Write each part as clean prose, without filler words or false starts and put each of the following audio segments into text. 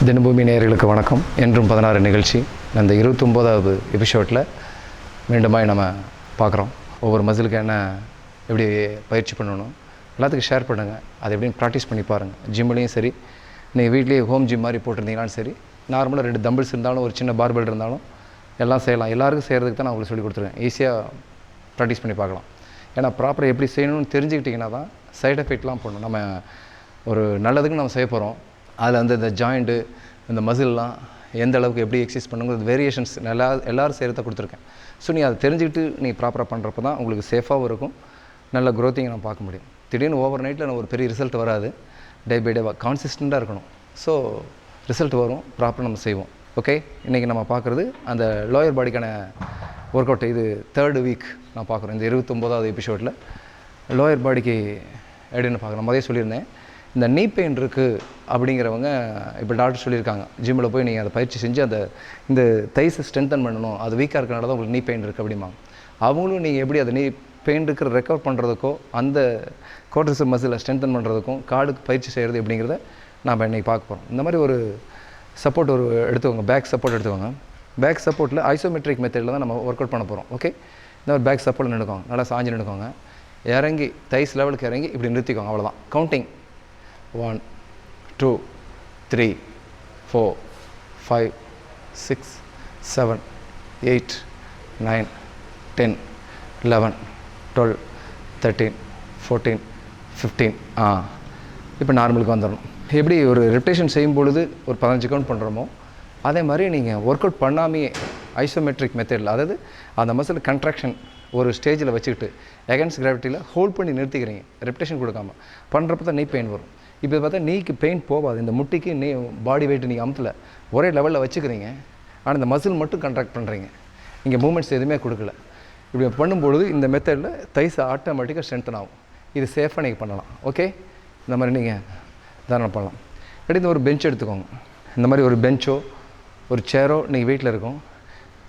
தினபூமி நேயர்களுக்கு வணக்கம். என்றும் 16 நிகழ்ச்சி அந்த 29வது எபிசோடில் மீண்டுமாய் நம்ம பார்க்குறோம். ஒவ்வொரு மசிலுக்கு என்ன எப்படி பயிற்சி பண்ணணும் எல்லாத்துக்கும் ஷேர் பண்ணுங்கள். அதை எப்படின்னு ப்ராக்டிஸ் பண்ணி பாருங்கள். ஜிம்லேயும் சரி, நீங்கள் வீட்லேயே ஹோம் ஜிம் மாதிரி போட்டிருந்தீங்களாலும் சரி, நார்மலாக 2 தம்பிள்ஸ் இருந்தாலும் ஒரு சின்ன பார்பெல் இருந்தாலும் எல்லாம் செய்யலாம். எல்லாருக்கும் செய்கிறதுக்கு தான் நான் உங்களுக்கு சொல்லி கொடுத்துருக்கேன். ஈஸியாக ப்ராக்டிஸ் பண்ணி பார்க்கலாம். ஏன்னா ப்ராப்பராக எப்படி செய்யணும்னு தெரிஞ்சுக்கிட்டிங்கன்னா தான் சைட் எஃபெக்ட்லாம் பண்ணணும். நம்ம ஒரு நல்லதுக்கு நம்ம செய்ய போகிறோம். அதில் வந்து இந்த ஜாயிண்ட்டு இந்த மசில்லாம் எந்த அளவுக்கு எப்படி எக்ஸசைஸ் பண்ணுங்கிறது வேரியேஷன்ஸ் எல்லோரும் செய்கிறத கொடுத்துருக்கேன். ஸோ நீ அதை தெரிஞ்சுக்கிட்டு நீ ப்ராப்பராக பண்ணுறப்ப தான் உங்களுக்கு சேஃபாகவும் இருக்கும், நல்ல க்ரோத்திங்கை நம்ம பார்க்க முடியும். திடீர்னு ஓவர் நைட்டில் நம்ம ஒரு பெரிய ரிசல்ட் வராது. டே பை டேவாக கான்சிஸ்டண்ட்டாக இருக்கணும். ஸோ ரிசல்ட் வரும், ப்ராப்பராக நம்ம செய்வோம். ஓகே, இன்றைக்கி நம்ம பார்க்குறது அந்த லோயர் பாடிக்கான ஒர்க் அவுட். இது 3rd வீக் நான் பார்க்குறோம். இந்த 29வது எபிசோடில் லோயர் பாடிக்கு எப்படின்னு பார்க்குறோம். முதல்ல சொல்லியிருந்தேன், இந்த நீ பெயின் இருக்குது அப்படிங்கிறவங்க இப்போ டாக்டர் சொல்லியிருக்காங்க, ஜிம்மில் போய் நீங்கள் அதை பயிற்சி செஞ்சு இந்த தைஸை ஸ்ட்ரென்தன் பண்ணணும், அது வீக்காக இருக்கனால தான் உங்களுக்கு நீ பெயின் இருக்குது அப்படிம்பாங்க. அவங்களும் நீங்கள் எப்படி அதை நீ பெயின் இருக்கிற ரெக்கவர் பண்ணுறதுக்கோ அந்த கோட்ரிசெப்ஸ் மசிலை ஸ்ட்ரென்தன் பண்ணுறதுக்கும் காலுக்கு பயிற்சி செய்கிறது எப்படிங்கிறத நாம் இன்றைக்கி பார்க்க போகிறோம். இந்த மாதிரி ஒரு சப்போர்ட் எடுத்துக்கோங்க, பேக் சப்போர்ட் எடுத்துக்கோங்க. பேக் சப்போர்ட்டில் ஐசோமெட்ரிக் மெத்தடில் தான் நம்ம ஒர்க் அவுட் பண்ண போகிறோம். ஓகே, இந்த மாதிரி பேக் சப்போர்ட்டில் நினைக்கோங்க, நல்லா சாஞ்சு நினைக்கோங்க, இறங்கி தைஸ் லெவலுக்கு இறங்கி இப்படி நிறுத்திக்கோங்க. அவ்வளோதான். கவுண்டிங் 1 2 3 4 5 6 7 8 9 10 11 12 13 14 15. இப்போ நார்மலுக்கு வந்துடணும். எப்படி ஒரு ரெப்டேஷன் செய்யும் பொழுது ஒரு 15 கவுண்ட் பண்ணுறோமோ அதே மாதிரி நீங்கள் ஒர்க் அவுட் பண்ணாமையே ஐசோமெட்ரிக் மெத்தடில், அதாவது அந்த மசில் கன்ட்ராக்ஷன் ஒரு ஸ்டேஜில் வச்சுக்கிட்டு எகென்ஸ்ட் கிராவிட்டியில் ஹோல்ட் பண்ணி நிறுத்திக்கிறீங்க, ரெப்டேஷன் கொடுக்காமல் பண்ணுறப்ப தான் நீ பெயின் வரும். இப்போ பார்த்தா நீக்கு பெயின் போகாது. இந்த முட்டிக்கு நீ பாடி வெயிட்டு நீங்கள் அமுத்தில் ஒரே லெவலில் வச்சுக்கிறீங்க, ஆனால் இந்த மசில் மட்டும் கண்ட்ராக்ட் பண்ணுறீங்க, இங்கே மூமெண்ட்ஸ் எதுவுமே கொடுக்கல. இப்படி பண்ணும்பொழுது இந்த மெத்தடில் தைஸ் ஆட்டோமேட்டிக்காக ஸ்ட்ரென்த்தன் ஆகும். இது சேஃபாக நீங்கள் பண்ணலாம். ஓகே, இந்த மாதிரி நீங்கள் தாராளம் பண்ணலாம். இல்லாட்டி இந்த ஒரு பெஞ்ச் எடுத்துக்கோங்க. இந்த மாதிரி ஒரு பெஞ்சோ ஒரு சேரோ நீங்கள் வீட்டில் இருக்கும்,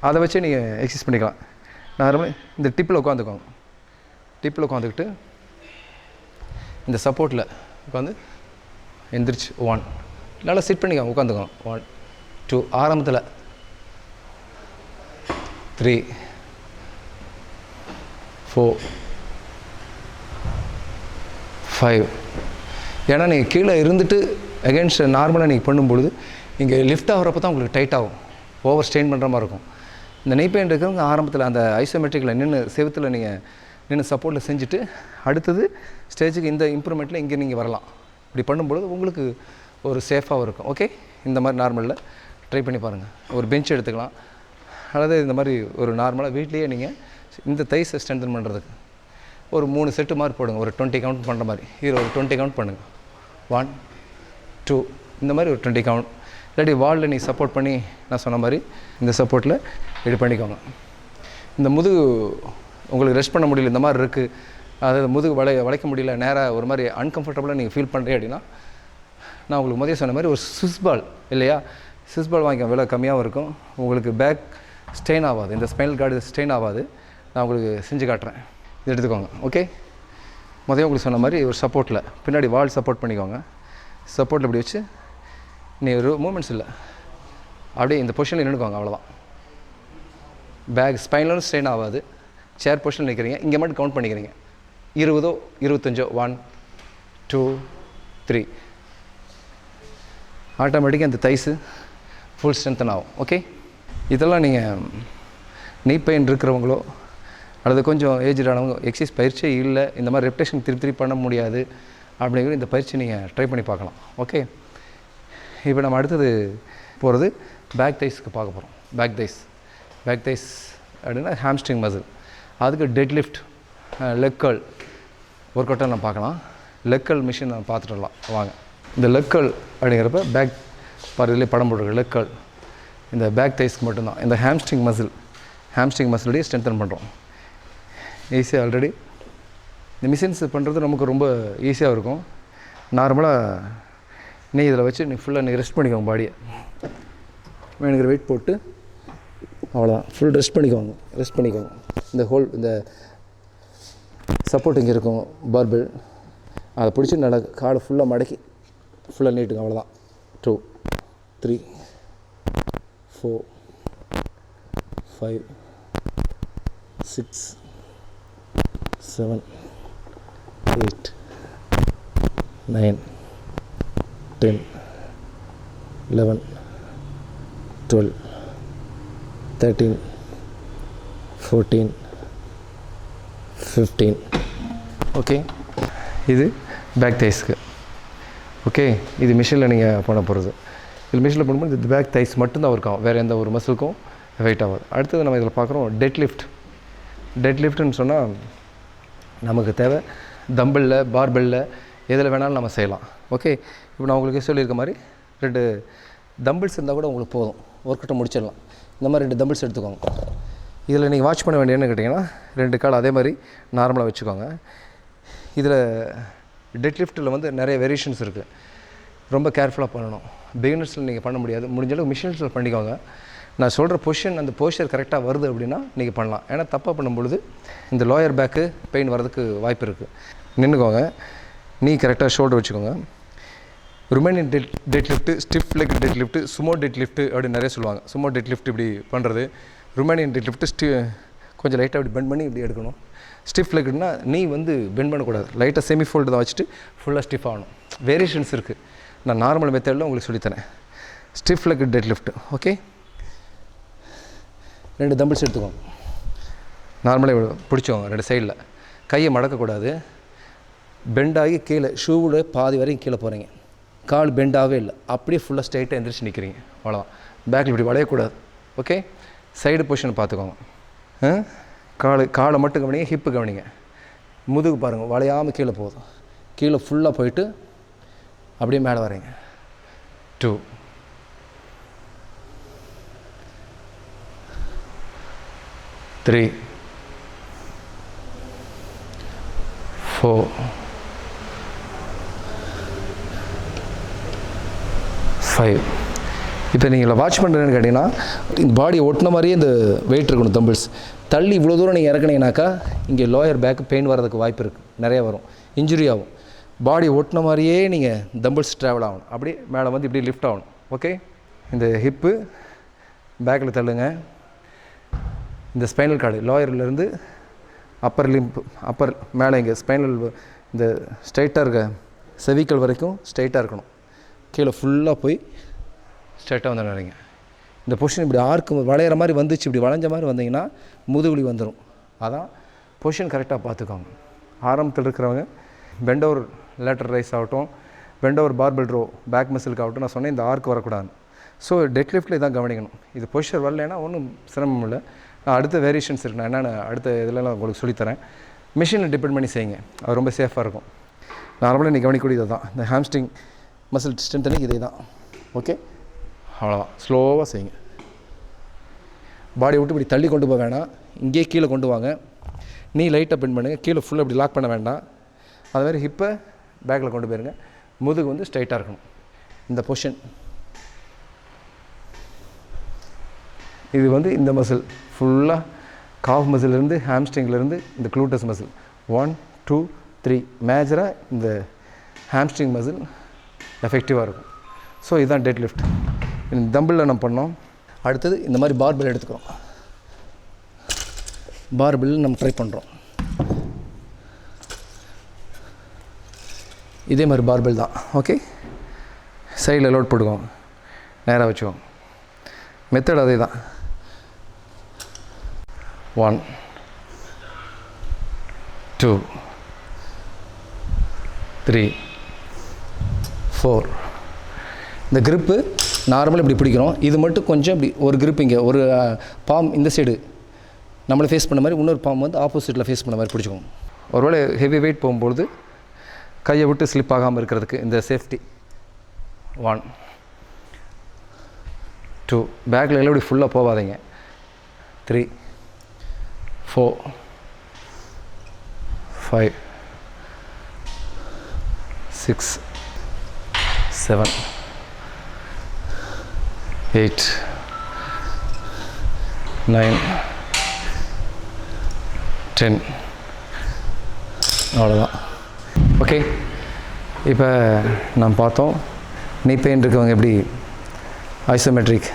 அதை வச்சு நீங்கள் எக்ஸசைஸ் பண்ணிக்கலாம். நார்மலாக இந்த டிப்பில் உட்காந்துக்கோங்க. டிப்பில் உட்காந்துக்கிட்டு இந்த சப்போர்ட்டில் உட்காந்து எந்திரிச்சு 1 நல்லா சிட் பண்ணிக்கோங்க, உட்காந்துக்கோங்க. 1 2 ஆரம்பத்தில் 3 4 5. ஏன்னா நீங்கள் கீழே இருந்துட்டு அகெயின்ஸ்ட் நார்மலாக நீங்கள் பண்ணும்பொழுது இங்கே லிஃப்ட் ஆகிறப்ப தான் உங்களுக்கு டைட் ஆகும், ஓவர் ஸ்ட்ரெயின் பண்ணுற மாதிரி இருக்கும். இந்த நெய் பெயின் இருக்கிறவங்க ஆரம்பத்தில் அந்த ஐசோமெட்ரிக்கில் செவுத்தில் நீங்கள் நின்று சப்போர்ட்டில் செஞ்சுட்டு அடுத்தது ஸ்டேஜுக்கு இந்த இம்ப்ரூவ்மெண்ட்டில் இங்கே நீங்கள் வரலாம். இப்படி பண்ணும்பொழுது உங்களுக்கு ஒரு சேஃபாகவும் இருக்கும். ஓகே, இந்த மாதிரி நார்மலில் ட்ரை பண்ணி பாருங்கள். ஒரு பெஞ்ச் எடுத்துக்கலாம், அல்லது இந்த மாதிரி ஒரு நார்மலாக வீட்லேயே நீங்கள் இந்த தைஸை ஸ்ட்ரென்தன் பண்ணுறதுக்கு ஒரு 3 செட்டு மாதிரி போடுங்க. ஒரு 20 கவுண்ட் பண்ணுற மாதிரி இதில் ஒரு 20 கவுண்ட் பண்ணுங்கள். 1 2 இந்த மாதிரி ஒரு 20 கவுண்ட். இல்லாட்டி வாலில் நீங்கள் சப்போர்ட் பண்ணி நான் சொன்ன மாதிரி இந்த சப்போர்ட்டில் இப்படி பண்ணிக்கோங்க. இந்த முதுகு உங்களுக்கு ரெஸ்ட் பண்ண முடியல, இந்த மாதிரி இருக்குது, அதாவது முதுகு வளைக்க முடியல, நேராக ஒரு மாதிரி அன்கம்ஃபர்டபுளாக நீங்கள் ஃபீல் பண்ணுறீங்க அப்படின்னா நான் உங்களுக்கு முதல்ல சொன்ன மாதிரி ஒரு ஸ்விஸ் பால் இல்லையா, ஸ்விஸ் பால் வாங்கிக்க, விலை கம்மியாகவும் இருக்கும், உங்களுக்கு பேக் ஸ்ட்ரெயின் ஆகாது, இந்த ஸ்பைனல் கார்டு ஸ்ட்ரெயின் ஆகாது. நான் உங்களுக்கு செஞ்சு காட்டுறேன், இது எடுத்துக்கோங்க. ஓகே, முதல்ல உங்களுக்கு சொன்ன மாதிரி ஒரு சப்போர்ட்டில் பின்னாடி வால் சப்போர்ட் பண்ணிக்கோங்க. சப்போர்ட்டில் இப்படி வச்சு நீ ஒரு மூமெண்ட்ஸ் இல்லை, அப்படியே இந்த பொசிஷனில் நின்றுக்கோங்க. அவ்வளோதான். பேக் ஸ்பைனலும் ஸ்ட்ரெயின் ஆகாது. சேர் பொசிஷனில் நிற்கிறீங்க, இங்கே மட்டும் கவுண்ட் பண்ணிக்கிறீங்க. 20 25 1 2 3 ஆட்டோமேட்டிக்காக அந்த தைஸு ஃபுல் ஸ்ட்ரென்த்தன் ஆகும். ஓகே, இதெல்லாம் நீங்கள் நீ பெயின் இருக்கிறவங்களோ அல்லது கொஞ்சம் ஏஜ்டானவங்க எக்ஸசைஸ் பயிற்சியே இல்லை, இந்த மாதிரி ரெப்டேஷன் திருப்பி பண்ண முடியாது அப்படிங்கிற இந்த பயிற்சி நீங்கள் ட்ரை பண்ணி பார்க்கலாம். ஓகே, இப்போ நம்ம அடுத்தது போகிறது பேக் தைஸ்க்கு பார்க்க போகிறோம். பேக் தைஸ் அப்படின்னா ஹாம்ஸ்ட்ரிங் மசில். அதுக்கு டெட் லிஃப்ட், லெக் கர்ல் ஒர்க் அவுட்டாக நம்ம பார்க்கலாம். லெக் கர்ல் மிஷின் நம்ம பார்த்துட்டு வரலாம் வாங்க. இந்த லெக் கர்ல் அப்படிங்கிறப்ப பேக் இதிலே படம் போட்டிருக்கு. லெக் கர்ல் இந்த பேக் தைஸ்க்கு மட்டும்தான். இந்த ஹாம்ஸ்ட்ரிங் மசிலோடய ஸ்ட்ரென்தன் பண்ணுறோம். ஈஸியாக ஆல்ரெடி இந்த மிஷின்ஸ் பண்ணுறது நமக்கு ரொம்ப ஈஸியாக இருக்கும். நார்மலாக நீ இதில் வச்சு நீ ஃபுல்லாக நீ ரெஸ்ட் பண்ணிக்கோங்க. பாடியை வேணுங்கிற வெயிட் போட்டு அவ்வளோதான், ஃபுல் ரெஸ்ட் பண்ணிக்கோங்க. இந்த சப்போர்ட் இங்கே இருக்கும் பார்பெல், அதை பிடிச்சி நல்லா காலை ஃபுல்லாக மடக்கி ஃபுல்லாக நீட்டுங்க. அவ்வளோதான். 2 3 4 5 6 7 8 9 10 11 12 13 14 15. ஓகே, இது பேக் தைஸ்க்கு. ஓகே, இது மிஷினில் நீங்கள் பண்ண போகிறது. இது மிஷினில் பண்ணும்போது இது பேக் தைஸ் மட்டும்தான் இருக்கும், வேறு எந்த ஒரு மசிலுக்கும் வெயிட் ஆகாது. அடுத்தது நம்ம இதில் பார்க்குறோம் டெட் லிஃப்ட். டெட் லிஃப்ட்டுன்னு சொன்னால் நமக்கு தேவை தம்பிளில், பார்பெல்லில், எதில் வேணாலும் நம்ம செய்யலாம். ஓகே, இப்போ நான் உங்களுக்கு சொல்லியிருக்க மாதிரி 2 தம்பிள்ஸ் இருந்தால் கூட உங்களுக்கு போதும், ஒர்க் அவுட்டை முடிச்சிடலாம். இந்த மாதிரி 2 தம்பிள்ஸ் எடுத்துக்கோங்க. இதில் நீங்கள் வாட்ச் பண்ண வேண்டிய என்ன கேட்டிங்கன்னா 2 கால் அதே மாதிரி நார்மலாக வச்சுக்கோங்க. இதில் டெட் லிஃப்ட்டில் வந்து நிறைய வேரியேஷன்ஸ் இருக்குது, ரொம்ப கேர்ஃபுல்லாக பண்ணணும். பிகினர்ஸில் நீங்கள் பண்ண முடியாது, முடிஞ்ச அளவுக்கு மிஷின்ஸில் பண்ணிக்கோங்க. நான் சொல்கிற பொசிஷன், அந்த போஸ்டர் கரெக்டாக வருது அப்படின்னா நீங்கள் பண்ணலாம். ஏன்னா தப்பாக பண்ணும்பொழுது இந்த லோயர் பேக்கு பெயின் வரதுக்கு வாய்ப்பு இருக்குது. நின்றுக்கோங்க, நீ கரெக்டாக ஷோல்டர் வச்சுக்கோங்க. Romanian dead lift, stiff leg dead lift, sumo dead lift அப்படின்னு நிறைய சொல்லுவாங்க. சுமோ டெட் லிஃப்ட் இப்படி பண்ணுறது. ருமேனியன் டெட் லிஃப்ட்டு கொஞ்சம் லைட்டாக இப்படி பெண்ட் பண்ணி இப்படி எடுக்கணும். ஸ்டிஃப் லெக்னா நீ வந்து பெண்ட் பண்ணக்கூடாது, லைட்டாக செமி ஃபோல்டு தான் வச்சுட்டு ஃபுல்லாக ஸ்டிஃப் ஆகணும். வேரியேஷன்ஸ் இருக்குது, நான் நார்மல் மெத்தடில் உங்களுக்கு சொல்லித்தரேன். Stiff leg dead lift. Okay, 2 dumbbells எடுத்துக்கோங்க. நார்மலாக பிடிச்சோங்க 2 சைடில். கையை மடக்கக்கூடாது, பெண்டாகி கீழே ஷூவோட பாதி வரைக்கும் கீழே போகிறீங்க. கால் பெண்டாகவே இல்லை, அப்படியே ஃபுல்லாக ஸ்ட்ரைட்டாக எந்திரிச்சு நிற்கிறீங்க, அவ்வளோதான். பேக்கில் இப்படி வளையக்கூடாது. ஓகே, சைடு பொசிஷன் பார்த்துக்கோங்க. காலை மட்டும் கவனிங்க, ஹிப்பு கவனிங்க, முதுகு பாருங்கள் வளையாமல் கீழே போதும். கீழே ஃபுல்லாக போயிட்டு அப்படியே மேலே வரீங்க. 2 3 4 5. இப்போ நீங்கள் வாட்ச் பண்ணுறேன்னு கேட்டிங்கன்னா இந்த பாடியை ஒட்டின மாதிரியே இந்த வெயிட் இருக்கணும். தம்பிள்ஸ் தள்ளி இவ்வளோ தூரம் நீங்கள் இறக்குனீங்கனாக்கா இங்கே லோயர் பேக் பெயின் வரதுக்கு வாய்ப்பு இருக்குது, நிறைய வரும், இன்ஜுரி ஆகும். பாடி ஒட்டின மாதிரியே நீங்கள் தம்பிள்ஸ் ட்ராவல் ஆகணும், அப்படியே மேலே வந்து இப்படி லிஃப்ட் ஆகணும். ஓகே, இந்த ஹிப்பு பேக்கில் தள்ளுங்க. இந்த ஸ்பைனல் கார்டு லோயர்லேருந்து அப்பர் லிம்ப், அப்பர் மேலே இங்கே ஸ்பைனல், இந்த ஸ்ட்ரைட்டாக இருக்க செவிக்கல் வரைக்கும் ஸ்ட்ரைட்டாக இருக்கணும். கீழே ஃபுல்லாக போய் ஸ்ட்ரைட்டாக வந்து நினைங்க. இந்த பொசிஷன் இப்படி ஆர்க்கு வளையிற மாதிரி வந்துச்சு, இப்படி வளைஞ்ச மாதிரி வந்தீங்கன்னா முதுகுலி வந்துடும். அதான் பொசிஷன் கரெக்டாக பார்த்துக்கோங்க. ஆரம்பத்தில் இருக்கிறவங்க பெண்டோவர் லேட்டர் ரைஸ் ஆகட்டும், பெண்டோவர் பார்பல் ட்ரோ பேக் மசிலுக்கு ஆகட்டும், நான் சொன்னேன் இந்த ஆர்க் வரக்கூடாது. ஸோ டெட் லிஃப்ட்டில் இதான் கவனிக்கணும். இது பொசிஷன் வரலைன்னா ஒன்றும் சிரமம் இல்லை. நான் அடுத்த வேரியேஷன்ஸ் இருக்குது, நான் என்னென்ன அடுத்த இதெல்லாம் உங்களுக்கு சொல்லித்தரேன். மிஷினில் டிபெண்ட் பண்ணி செய்யுங்க, அது ரொம்ப சேஃபாக இருக்கும். நார்மலாக நீ கவனிக்கக்கூடியது தான், இந்த ஹாம்ஸ்ட்ரிங் மசில் ஸ்ட்ரென்த்தனிங் இதே தான். ஓகே, அவ்வளோதான். ஸ்லோவாக செய்யுங்க. பாடி விட்டு இப்படி தள்ளி கொண்டு போக வேணாம், இங்கேயே கீழே கொண்டு வாங்க. நீ லைட்டாக பெண்ட் பண்ணுங்கள், கீழே ஃபுல்லாக இப்படி லாக் பண்ண வேண்டாம். அதுமாதிரி ஹிப்பை பேக்கில் கொண்டு போயிருங்க. முதுகு வந்து ஸ்ட்ரைட்டாக இருக்கணும். இந்த பொசிஷன் இது வந்து இந்த மசில் ஃபுல்லாக காஃப் மசிலேருந்து ஹாம்ஸ்ட்ரிங்லேருந்து இந்த க்ளூட்டஸ் மசில் 1 2 3 மேஜராக இந்த ஹாம்ஸ்ட்ரிங் மசில் எஃபெக்டிவாக இருக்கும். ஸோ இதுதான் டெட் லிஃப்ட். இந்த தம்பிளில் நம்ம பண்ணோம். அடுத்தது இந்த மாதிரி பார்பெல் எடுத்துக்கிறோம். பார்பெல் நம்ம ட்ரை பண்ணுறோம். இதே மாதிரி பார்பெல் தான். ஓகே, சைடில் லோட் போட்டுக்கோங்க, நேராக வச்சுக்கோங்க. மெத்தட் அதே தான். 1 2 3 4. இந்த கிரிப்பு நார்மலாக இப்படி பிடிக்கிறோம். இது மட்டும் கொஞ்சம் இப்படி ஒரு கிரிப், இங்கே ஒரு பாம் இந்த சைடு நம்மளை ஃபேஸ் பண்ண மாதிரி, இன்னொரு பாம் வந்து ஆப்போசிட்டில் ஃபேஸ் பண்ண மாதிரி பிடிச்சிக்கோங்க. ஒருவேளை ஹெவி வெயிட் போகும்பொழுது கையை விட்டு ஸ்லிப் ஆகாமல் இருக்கிறதுக்கு இந்த சேஃப்டி. 1 2 பேக்கில் எல்லாம் இப்படி ஃபுல்லாக போகாதீங்க. 3 4 5 6 7 8 9 10. அவ்வளோதான். ஓகே, இப்போ நாம் பார்த்தோம் நீ பெயின் இருக்கவங்க எப்படி ஐசோமெட்ரிக்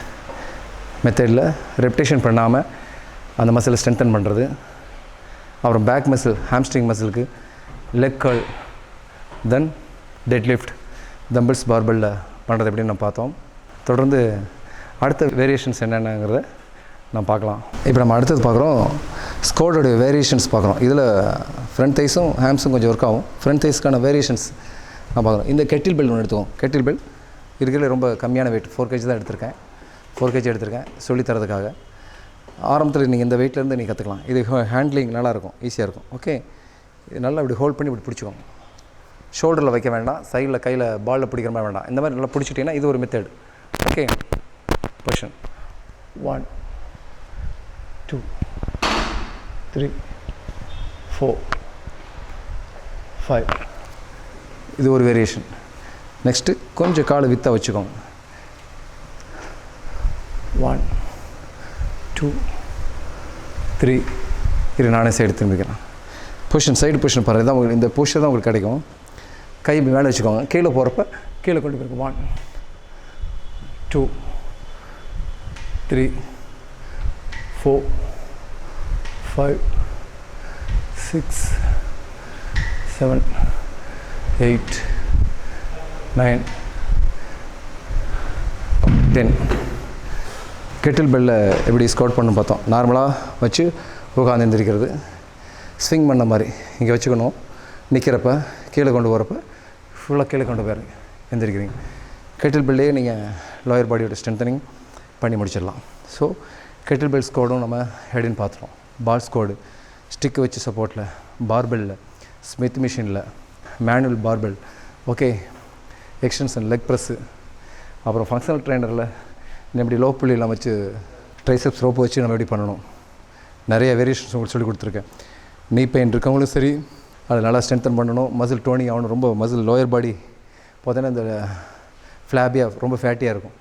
மெத்தடில் ரெப்டேஷன் பண்ணாமல் அந்த மசிலை ஸ்ட்ரென்தன் பண்ணுறது. அப்புறம் பேக் மசில், ஹாம்ஸ்ட்ரிங் மசிலுக்கு leg curl, then deadlift, dumbbells பார்பலில் பண்ணுறது எப்படின்னு நம்ம பார்த்தோம். தொடர்ந்து அடுத்த வேரியேஷன்ஸ் என்னென்னங்கிறத நம்ம பார்க்கலாம். இப்போ நம்ம அடுத்தது பார்க்குறோம், ஸ்குவாட்டோடைய வேரியேஷன்ஸ் பார்க்குறோம். இதில் ஃப்ரண்ட் தைஸும் ஹேம்ஸும் கொஞ்சம் ஒர்க் ஆகும். ஃப்ரண்ட் தைஸ்க்கான வேரியேஷன்ஸ் நான் பார்க்குறோம். இந்த கெட்டில் பெல் ஒன்று எடுத்துவோம். கெட்டில் பெல் இருக்கிறதுல ரொம்ப கம்மியான வெயிட், 4 kg தான் எடுத்திருக்கேன். 4 kg எடுத்திருக்கேன் சொல்லித்தரதுக்காக. ஆரம்பத்தில் நீங்கள் இந்த வெயிட்லேருந்து நீங்கள் கற்றுக்கலாம். இது ஹேண்ட்லிங் நல்லாயிருக்கும், ஈஸியாக இருக்கும். ஓகே, இது நல்லா இப்படி ஹோல்ட் பண்ணி இப்படி பிடிச்சிக்கோங்க. ஷோல்டரில் வைக்க வேண்டாம், சைடில் கையில் பாலில் பிடிக்கிற மாதிரி வேண்டாம். இந்த மாதிரி நல்லா பிடிச்சிட்டிங்கன்னா இது ஒரு மெத்தட். Okay, position 1 2 3 4 5. இது ஒரு வேரியேஷன். நெக்ஸ்ட்டு கொஞ்சம் காலை வித்தாக வச்சுக்கோங்க. 1 2 3. இது நானே சைடு திரும்பிக்கிறேன். பொசிஷன், சைடு பொசிஷன் பாருங்கள். தான் உங்களுக்கு இந்த பொசிஷன் தான் உங்களுக்கு கிடைக்கும். கை மேலே வச்சுக்கோங்க. கீழே போகிறப்ப கீழே கொண்டு போயிருக்கோம். 1 2 3 4 5 6 7 8 9 10. கெட்டில் பெல்ல எப்படி ஸ்குவாட் பண்ணணும் பார்த்தோம். நார்மலாக வச்சு உட்காந்து எந்திரிக்கிறது, ஸ்விங் பண்ண மாதிரி இங்கே வச்சுக்கணும். நிற்கிறப்ப கீழே கொண்டு போகிறப்ப ஃபுல்லாக கீழே கொண்டு போயிடுங்க, எந்திரிக்கிறீங்க. கெட்டில் பெல்லையே நீங்கள் லோயர் பாடியோட ஸ்ட்ரென்தனிங் பண்ணி முடிச்சிடலாம். ஸோ கெட்டில் பெல் ஸ்குவாடும் நம்ம ஹெடின்னு பார்த்துட்டோம். பால் ஸ்குவாடு, ஸ்டிக்கு வச்சு சப்போர்ட்டில், பார்பெல்லில், ஸ்மித் மிஷினில், manual barbell. Okay, extension, leg press. அப்புறம் ஃபங்க்ஷனல் ட்ரைனரில் இப்படி லோ புள்ளியெல்லாம் வச்சு ட்ரைசெப்ஸ் ரோப்பு வச்சு நம்ம எப்படி பண்ணணும், நிறைய வேரியேஷன்ஸ் உங்களுக்கு சொல்லி கொடுத்துருக்கேன். நீ பெயின் இருக்கவங்களும் சரி, அதை நல்லா ஸ்ட்ரென்தன் பண்ணணும், மசில் டோனிங் ஆகணும். ரொம்ப மசில் லோயர் பாடி பார்த்தீங்கன்னா இந்த ஃப்ளாபியாக ரொம்ப ஃபேட்டியாக இருக்கும்.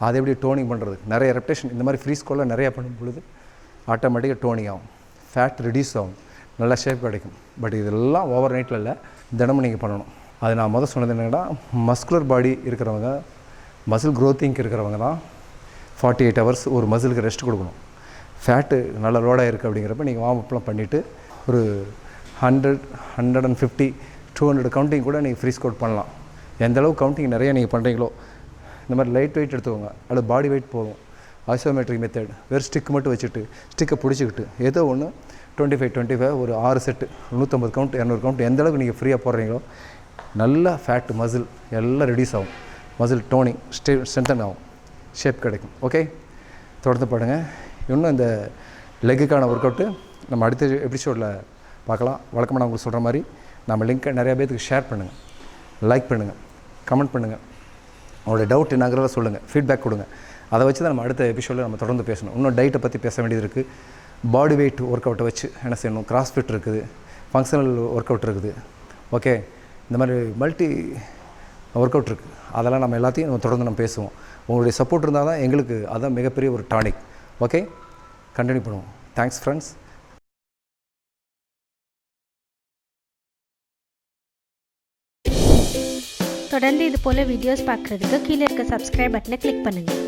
அதை எப்படி டோனிங் பண்ணுறது, நிறைய ரெப்டேஷன் இந்த மாதிரி ஃப்ரீ ஸ்குவாட்டில் நிறையா பண்ணும் பொழுது ஆட்டோமேட்டிக்காக டோனிங் ஆகும், ஃபேட் ரிடியூஸ் ஆகும், நல்லா ஷேப் கிடைக்கும். பட் இதெல்லாம் ஓவர் நைட்டில் இல்லை, தினமும் நீங்கள் பண்ணணும். அது நான் முதல் சொன்னது என்னென்னா, மஸ்குலர் பாடி இருக்கிறவங்க, மசில் க்ரோத்திங்க்கு இருக்கிறவங்க தான் 48 hours ஒரு மசிலுக்கு ரெஸ்ட் கொடுக்கணும். ஃபேட்டு நல்லா லோடாக இருக்குது அப்படிங்கிறப்ப நீங்கள் வார்ம் அப்லாம் பண்ணிவிட்டு ஒரு 100 150 200 கவுண்டிங் கூட நீங்கள் ஃப்ரீ ஸ்குவாட் பண்ணலாம். எந்தளவு கவுண்டிங் நிறையா நீங்கள் பண்ணுறீங்களோ. இந்த மாதிரி லைட் வெயிட் எடுத்துக்கோங்க, அல்லது பாடி வெயிட் போதும். ஐசோமெட்ரிக் மெத்தட், வெறும் ஸ்டிக் மட்டும் வச்சுட்டு ஸ்டிக்கை பிடிச்சிக்கிட்டு ஏதோ ஒன்று 25 ஒரு 6 செட்டு 150 கவுண்ட் 200 கவுண்ட் எந்தளவுக்கு நீங்கள் ஃப்ரீயாக போடுறீங்களோ நல்லா ஃபேட்டு மசில் எல்லாம் ரெடியூஸ் ஆகும், மசில் டோனிங் ஸ்ட்ரென்தன் ஆகும், ஷேப் கிடைக்கும். ஓகே, தொடர்ந்து பாடுங்க. இன்னும் இந்த லெக்குக்கான ஒர்க் அவுட்டு நம்ம அடுத்த எபிசோடில் பார்க்கலாம். வழக்கமாக நான் உங்களுக்கு சொல்கிற மாதிரி நம்ம லிங்க்கை நிறையா பேருக்கு ஷேர் பண்ணுங்கள், லைக் பண்ணுங்கள், கமெண்ட் பண்ணுங்கள். உங்களோட டவுட் என்னங்கிறத சொல்லுங்கள், ஃபீட்பேக் கொடுங்க. அதை வச்சு தான் நம்ம அடுத்த எபிசோடில் நம்ம தொடர்ந்து பேசணும். இன்னும் டயட்டை பற்றி பேச வேண்டியது இருக்குது. பாடி வெயிட் ஒர்க் அவுட்டை வச்சு என்ன செய்யணும், கிராஸ்ஃபிட் இருக்குது, ஃபங்க்ஷனல் ஒர்க் அவுட் இருக்குது. ஓகே, இந்த மாதிரி மல்டி ஒர்க் அவுட் இருக்குது. அதெல்லாம் நம்ம எல்லாத்தையும் நம்ம தொடர்ந்து நம்ம பேசுவோம். உங்களுடைய சப்போர்ட் இருந்தால் தான் எங்களுக்கு அதுதான் மிகப்பெரிய ஒரு டானிக். ஓகே, கண்டினியூ பண்ணுவோம். Thanks friends. தொடர்ந்து இது போல் வீடியோஸ் பார்க்குறதுக்கு கீழே இருக்க சப்ஸ்கிரைப் பட்டனை கிளிக் பண்ணுங்கள்.